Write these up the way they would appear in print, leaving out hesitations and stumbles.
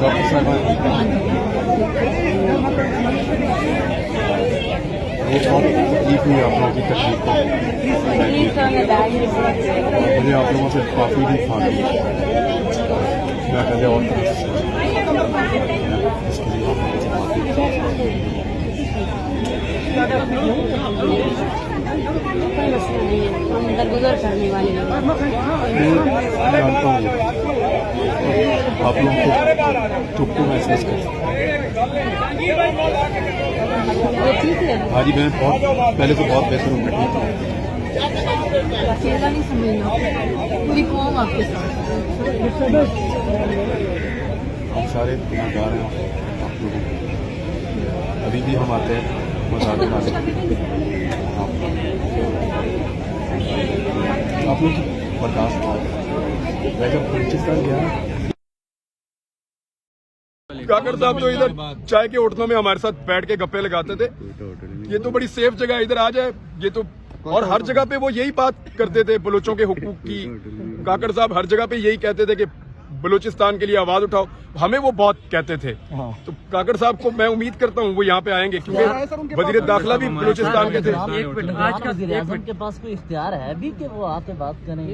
Doctor साहब वो बहुत तकलीफ हुई आप लोगों की तकलीफ को मुझे आप लोगों से काफ़ी भी फान मैं कहते और इसके लिए हम दरगुजर करने वाले जानता हूँ आप लोग को चुप को महसूस करते हाजी बहन बहुत पहले से बहुत बेहतर हूँ अकेला नहीं समझना, पूरी कौम आपके साथ। हम सारे गुनाहगार हैं आप लोगों को अभी भी हम आते हैं मजाक उड़ाने आप लोग की बर्दाश्त मैं जब बलूचिस्तान गया काकर साहब तो इधर चाय के होटलों में हमारे साथ बैठ के गप्पे लगाते थे। ये तो बड़ी सेफ जगह है, इधर आ जाए ये तो, और हर जगह पे वो यही बात करते थे बलूचों के हुकूक की। काकर साहब हर जगह पे यही कहते थे कि बलूचिस्तान के लिए आवाज उठाओ, हमें वो बहुत कहते थे। तो काकर साहब को मैं उम्मीद करता हूँ वो यहाँ पे आएंगे, क्योंकि वजीर दाखिला भी बलूचिस्तान के थे। आज का के पास कोई इख्तियार है अभी कि वो आके बात करें?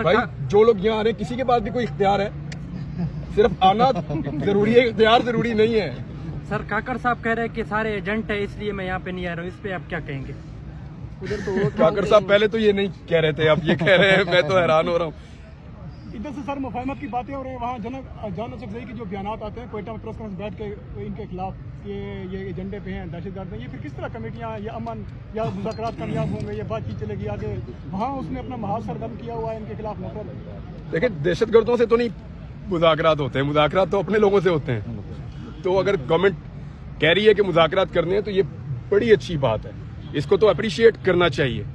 भाई जो लोग यहाँ आ रहे हैं किसी के पास भी कोई इख्तियार है, सिर्फ आना जरूरी है, इख्तियार जरूरी नहीं है। सर काकर साहब कह रहे हैं कि सारे एजेंट है इसलिए मैं यहाँ पे नहीं आ रहा हूँ, इस पे आप क्या कहेंगे? उधर तो काकर साहब पहले तो ये नहीं कह रहे थे, अब ये कह रहे हैं, मैं तो हैरान हो रहा हूँ। इधर से सर मुफाहमत की बातें हो रही है, वहाँ जान सकते की जो बयान आते हैं कोयटा में प्रेस कॉन्फ्रेंस बैठ के इनके खिलाफ ये एजेंडे पे हैं, दहशतगर्द हैं, ये फिर किस तरह कमेटियाँ या अमन या मुज़ाकरात कामयाब होंगे, ये बातचीत चलेगी आगे? वहाँ उसने अपना महाज सरगर्म किया हुआ है इनके खिलाफ नफरत। देखिए दहशतगर्दों से तो नहीं मुज़ाकरात होते हैं, मुज़ाकरात तो अपने लोगों से होते हैं। तो अगर गवर्नमेंट कह रही है कि मुज़ाकरात करने हैं तो ये बड़ी अच्छी बात है, इसको तो अप्रिशिएट करना चाहिए।